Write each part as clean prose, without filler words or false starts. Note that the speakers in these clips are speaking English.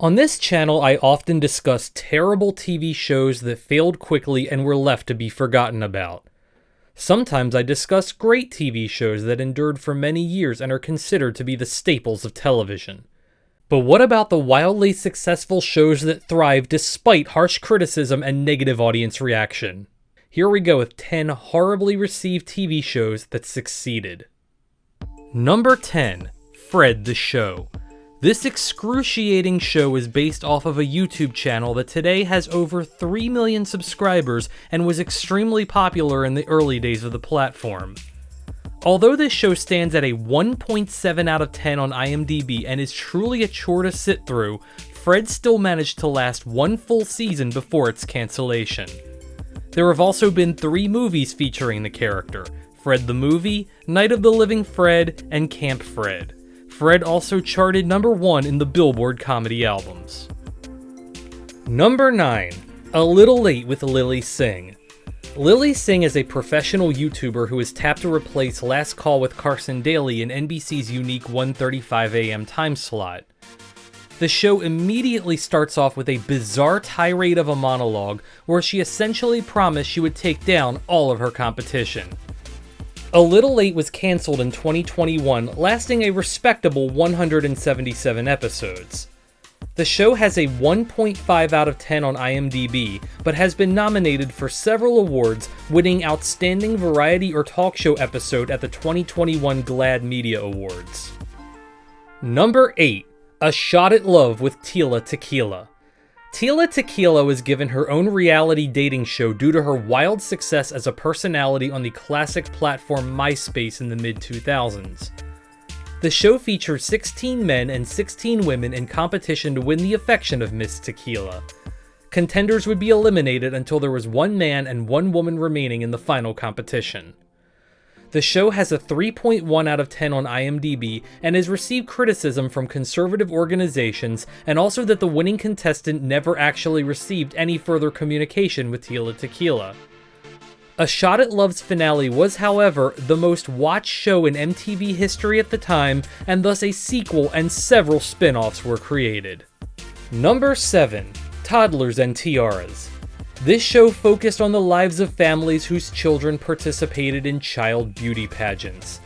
On this channel, I often discuss terrible TV shows that failed quickly and were left to be forgotten about. Sometimes I discuss great TV shows that endured for many years and are considered to be the staples of television. But what about the wildly successful shows that thrive despite harsh criticism and negative audience reaction? Here we go with 10 horribly received TV shows that succeeded. Number 10. Fred the Show. This excruciating show is based off of a YouTube channel that today has over 3 million subscribers and was extremely popular in the early days of the platform. Although this show stands at a 1.7 out of 10 on IMDb and is truly a chore to sit through, Fred still managed to last one full season before its cancellation. There have also been 3 movies featuring the character: Fred the Movie, Night of the Living Fred, and Camp Fred. Fred also charted number 1 in the Billboard comedy albums. Number 9. A Little Late with Lily Singh. Lily Singh is a professional YouTuber who is tapped to replace Last Call with Carson Daly in NBC's unique 1:35 a.m. time slot. The show immediately starts off with a bizarre tirade of a monologue where she essentially promised she would take down all of her competition. A Little Late was cancelled in 2021, lasting a respectable 177 episodes. The show has a 1.5 out of 10 on IMDb, but has been nominated for several awards, winning Outstanding Variety or Talk Show Episode at the 2021 GLAAD Media Awards. Number 8. A Shot at Love with Tila Tequila. Tila Tequila was given her own reality dating show due to her wild success as a personality on the classic platform MySpace in the mid-2000s. The show featured 16 men and 16 women in competition to win the affection of Miss Tequila. Contenders would be eliminated until there was 1 man and 1 woman remaining in the final competition. The show has a 3.1 out of 10 on IMDb and has received criticism from conservative organizations, and also that the winning contestant never actually received any further communication with Tila Tequila. A Shot at Love's finale was, however, the most watched show in MTV history at the time, and thus a sequel and several spin-offs were created. Number 7. Toddlers and Tiaras. This show focused on the lives of families whose children participated in child beauty pageants.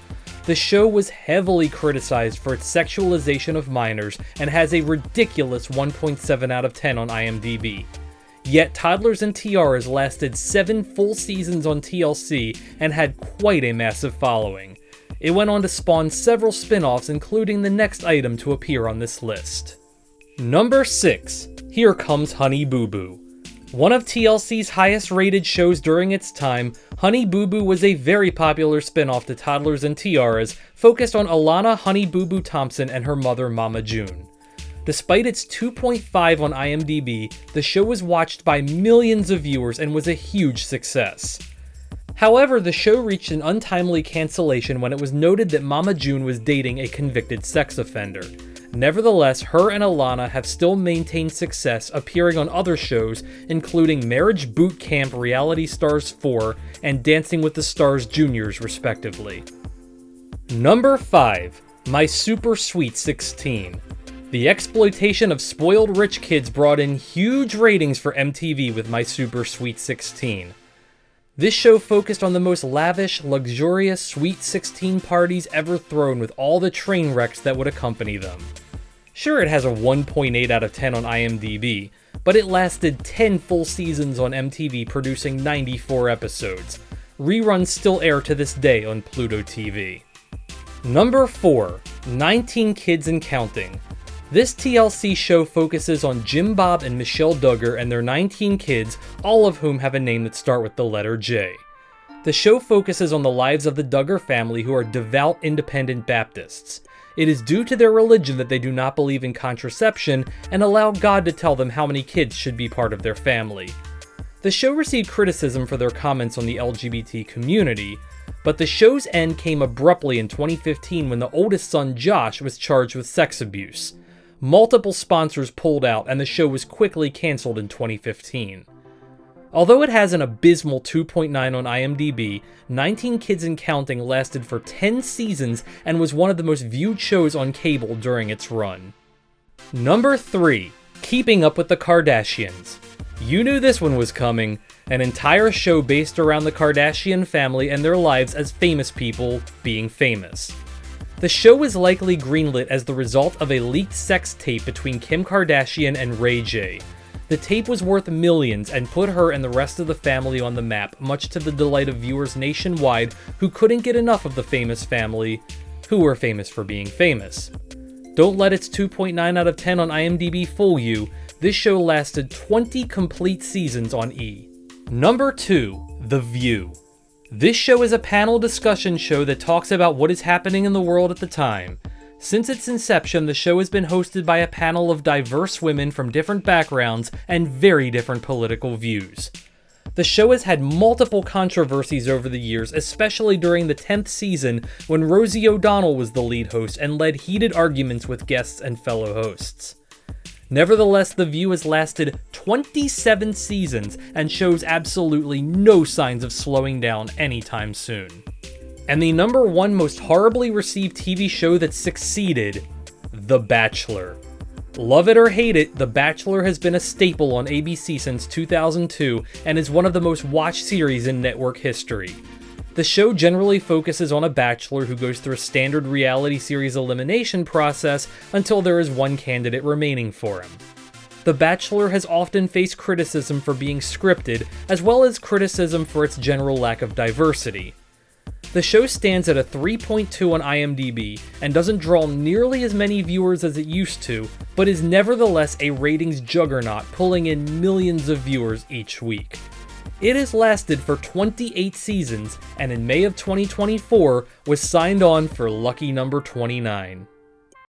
The show was heavily criticized for its sexualization of minors and has a ridiculous 1.7 out of 10 on IMDb. Yet Toddlers and Tiaras lasted 7 full seasons on TLC and had quite a massive following. It went on to spawn several spin-offs, including the next item to appear on this list. Number 6. Here Comes Honey Boo Boo. One of TLC's highest rated shows during its time, Honey Boo Boo was a very popular spin-off to Toddlers and Tiaras, focused on Alana Honey Boo Boo Thompson and her mother Mama June. Despite its 2.5 on IMDb, the show was watched by millions of viewers and was a huge success. However, the show reached an untimely cancellation when it was noted that Mama June was dating a convicted sex offender. Nevertheless, her and Alana have still maintained success, appearing on other shows, including Marriage Boot Camp Reality Stars 4 and Dancing with the Stars Juniors, respectively. Number 5. My Super Sweet 16. The exploitation of spoiled rich kids brought in huge ratings for MTV with My Super Sweet 16. This show focused on the most lavish, luxurious Sweet 16 parties ever thrown, with all the train wrecks that would accompany them. Sure, it has a 1.8 out of 10 on IMDb, but it lasted 10 full seasons on MTV, producing 94 episodes. Reruns still air to this day on Pluto TV. Number 4. 19 Kids and Counting. This TLC show focuses on Jim Bob and Michelle Duggar and their 19 kids, all of whom have a name that start with the letter J. The show focuses on the lives of the Duggar family, who are devout independent Baptists. It is due to their religion that they do not believe in contraception and allow God to tell them how many kids should be part of their family. The show received criticism for their comments on the LGBT community, but the show's end came abruptly in 2015 when the oldest son, Josh, was charged with sex abuse. Multiple sponsors pulled out, and the show was quickly canceled in 2015. Although it has an abysmal 2.9 on IMDb, 19 Kids and Counting lasted for 10 seasons and was one of the most viewed shows on cable during its run. Number 3. Keeping Up with the Kardashians. You knew this one was coming. An entire show based around the Kardashian family and their lives as famous people being famous. The show was likely greenlit as the result of a leaked sex tape between Kim Kardashian and Ray J. The tape was worth millions and put her and the rest of the family on the map, much to the delight of viewers nationwide who couldn't get enough of the famous family, who were famous for being famous. Don't let its 2.9 out of 10 on IMDb fool you. This show lasted 20 complete seasons on E! Number 2. The View. This show is a panel discussion show that talks about what is happening in the world at the time. Since its inception, the show has been hosted by a panel of diverse women from different backgrounds and very different political views. The show has had multiple controversies over the years, especially during the 10th season when Rosie O'Donnell was the lead host and led heated arguments with guests and fellow hosts. Nevertheless, The View has lasted 27 seasons and shows absolutely no signs of slowing down anytime soon. And the number 1 most horribly received TV show that succeeded, The Bachelor. Love it or hate it, The Bachelor has been a staple on ABC since 2002 and is one of the most watched series in network history. The show generally focuses on a bachelor who goes through a standard reality series elimination process until there is one candidate remaining for him. The Bachelor has often faced criticism for being scripted, as well as criticism for its general lack of diversity. The show stands at a 3.2 on IMDb and doesn't draw nearly as many viewers as it used to, but is nevertheless a ratings juggernaut, pulling in millions of viewers each week. It has lasted for 28 seasons, and in May of 2024 was signed on for lucky number 29.